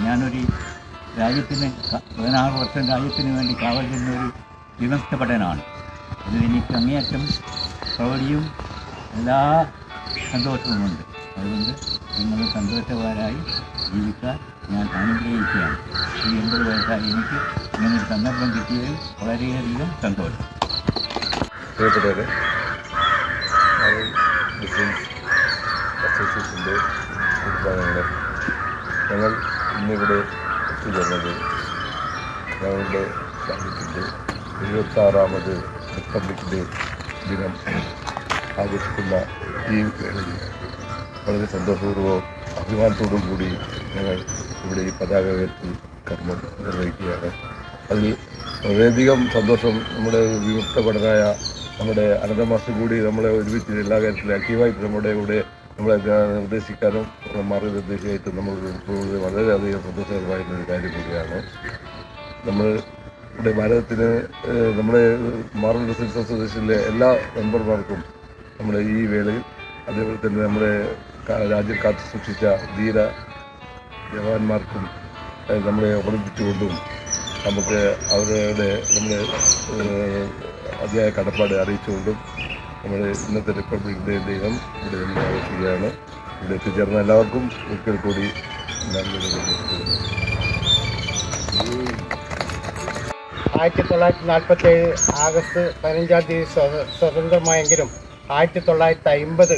ഞാനൊരു രാജ്യത്തിന് 16 വർഷം രാജ്യത്തിന് വേണ്ടി കാവൽ നിന്നൊരു വിമുക്തഭടനാണ്. അതിൽ എനിക്ക് അങ്ങേയറ്റം പ്രൗഢിയും എല്ലാ സന്തോഷവുമുണ്ട്. അതുകൊണ്ട് നിങ്ങൾ സന്തോഷവാനായി ജീവിക്കാൻ ഞാൻ അനുഗ്രഹിക്കുകയാണ്. ഈ 80 വയസ്സായി എനിക്ക് ഇങ്ങനൊരു സന്ദർഭം കിട്ടിയതിൽ വളരെയധികം സന്തോഷം. പ്രിയപ്പെട്ടവരെ, ഡിഫൻസ് അസോസിയേഷൻ്റെ കുടുംബാംഗങ്ങളെ, ഞങ്ങൾ ഇന്നിവിടെ എത്തിച്ചേർന്നത് ഞങ്ങളുടെ രാജ്യത്തിൻ്റെ 76ാമത് റിപ്പബ്ലിക് ഡേ ദിനം ആഘോഷിക്കുന്ന ഈ വേളയിൽ വളരെ സന്തോഷപൂർവ്വം അഭിമാനത്തോടും കൂടി ഞങ്ങൾ ഇവിടെ ഈ പതാക ഉയർത്തി കർമ്മം നിർവഹിക്കുകയാണ്. അതിൽ വളരെയധികം സന്തോഷം. നമ്മുടെ വിമുക്തഭടനായ നമ്മുടെ അനന്ത മാസ്റ്റർ കൂടി നമ്മളെ ഒരുമിച്ച് എല്ലാ കാര്യത്തിലും ആക്റ്റീവായിട്ട് നമ്മുടെ കൂടെ നമ്മളെ നിർദ്ദേശിക്കാനും മാർഗനിർദ്ദേശമായിട്ട് നമ്മൾ വളരെയധികം സന്തോഷകരമായിട്ടുള്ളൊരു കാര്യം കൂടിയാണ്. നമ്മൾ ഇവിടെ ഭാരതത്തിന് നമ്മുടെ മാർബിൾ ഡിഫൻസ് അസോസിയേഷനിലെ എല്ലാ മെമ്പർമാർക്കും നമ്മുടെ ഈ വേളയിൽ, അതേപോലെ തന്നെ നമ്മുടെ രാജ്യം കാത്തു സൂക്ഷിച്ച ധീര ജവാന്മാർക്കും നമ്മളെ ഓർമ്മിപ്പിച്ചുകൊണ്ടും നമുക്ക് അവരുടെ നമ്മുടെ അതിയായ കടപ്പാട് അറിയിച്ചുകൊണ്ടും നമ്മുടെ ഇന്നത്തെ റിപ്പബ്ലിക് ഡേ ദിനം ഇവിടെ നമ്മൾ ആഘോഷിക്കുകയാണ്. ഇവിടെ എത്തിച്ചേർന്ന എല്ലാവർക്കും ഒരിക്കൽ കൂടി നന്ദി. 1947 ആഗസ്റ്റ് 15-ാം തീയതി സ്വതന്ത്രമായെങ്കിലും 1950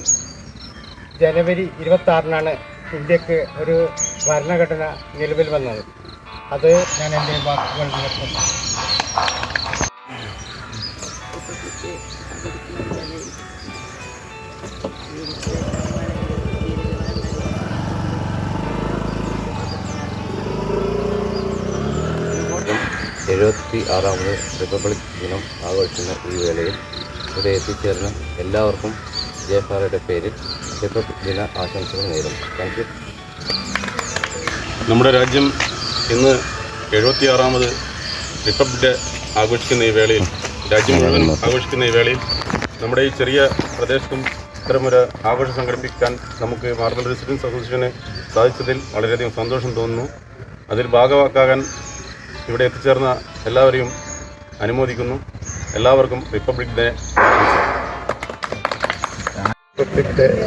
ജനുവരി 26-നാണ് ഇന്ത്യക്ക് ഒരു ഭരണഘടന നിലവിൽ വന്നത്. അത് ഞാൻ എൻ്റെ വാക്കുകൾ നിർത്തുന്നു. 76ാമത് റിപ്പബ്ലിക് ദിനം ആഘോഷിക്കുന്ന ഈ വേളയിൽ ഇവിടെ എത്തിച്ചേർന്ന എല്ലാവർക്കും ജയഫാറയുടെ പേരിൽ റിപ്പബ്ലിക് ദിന ആശംസകൾ നേരുന്നു. Thank you. നമ്മുടെ രാജ്യം ഇന്ന് 76ാമത് റിപ്പബ്ലിക് ഡേ ആഘോഷിക്കുന്ന ഈ വേളയിൽ, രാജ്യം മുഴുവൻ ആഘോഷിക്കുന്ന ഈ വേളയിൽ നമ്മുടെ ഈ ചെറിയ പ്രദേശത്തും ഇത്തരമൊരു ആഘോഷം സംഘടിപ്പിക്കാൻ നമുക്ക് മാർബിൾ റെസിഡൻസ് അസോസിയേഷന് സാധിച്ചതിൽ വളരെയധികം സന്തോഷം തോന്നുന്നു. അതിൽ ഭാഗവാക്കാകാൻ ഇവിടെ എത്തിച്ചേർന്ന എല്ലാവരെയും അനുമോദിക്കുന്നു. എല്ലാവർക്കും റിപ്പബ്ലിക് ഡേ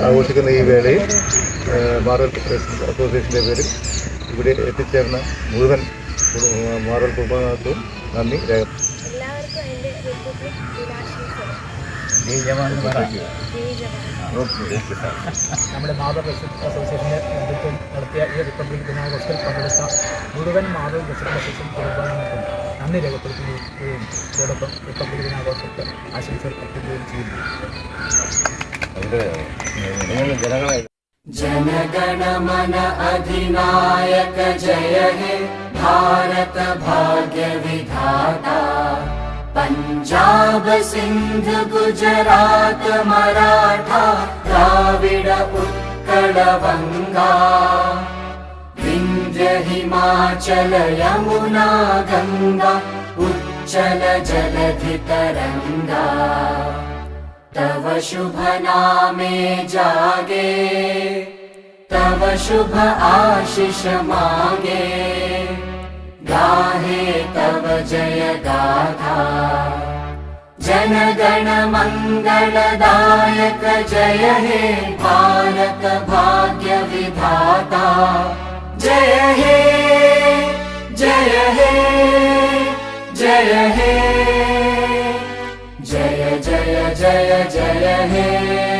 ആഘോഷിക്കുന്ന ഈ വേളയിൽ മാർബിൾ റെസിഡൻസ് അസോസിയേഷൻ്റെ പേരിൽ ഇവിടെ എത്തിച്ചേർന്ന മുഴുവൻ മാർബിൾ കുടുംബാംഗങ്ങൾക്കും നന്ദി രേഖപ്പെടുത്തുന്നു. എല്ലാവർക്കും എൻ്റെ റിപ്പബ്ലിക് ദിനാശംസകൾ. നമ്മുടെ മാർബിൾ റെസിഡൻസ് അസോസിയേഷൻ്റെ നേതൃത്വം നടത്തിയ ഈ റിപ്പബ്ലിക് ദിനാഘോഷത്തിൽ പങ്കെടുത്ത മുഴുവൻ മാർബിൾ റെസിഡൻസ് അസോസിയേഷൻ കുടുംബാംഗങ്ങൾക്കും നന്ദി രേഖപ്പെടുത്തുകയും ഇതോടൊപ്പം റിപ്പബ്ലിക് ദിനാഘോഷത്തെ ആശംസകൾ അർപ്പിക്കുകയും ചെയ്യുന്നു. जनगण मन अधिनायक जय हे भारत भाग्य विधाता। पंजाब सिंध गुजरात मराठा द्राविड उत्कल बंगा विंध्य हिमाचल यमुना गंगा उच्चल जलधि तरंगा। तव शुभ नामे जागे तव शुभ आशीष मांगे गाहे तव जय गाथा। जनगण मंगलदायक जय हे भारत भाग्य विधाता। जय हे जय हे जय हे जय जय जय जय हे।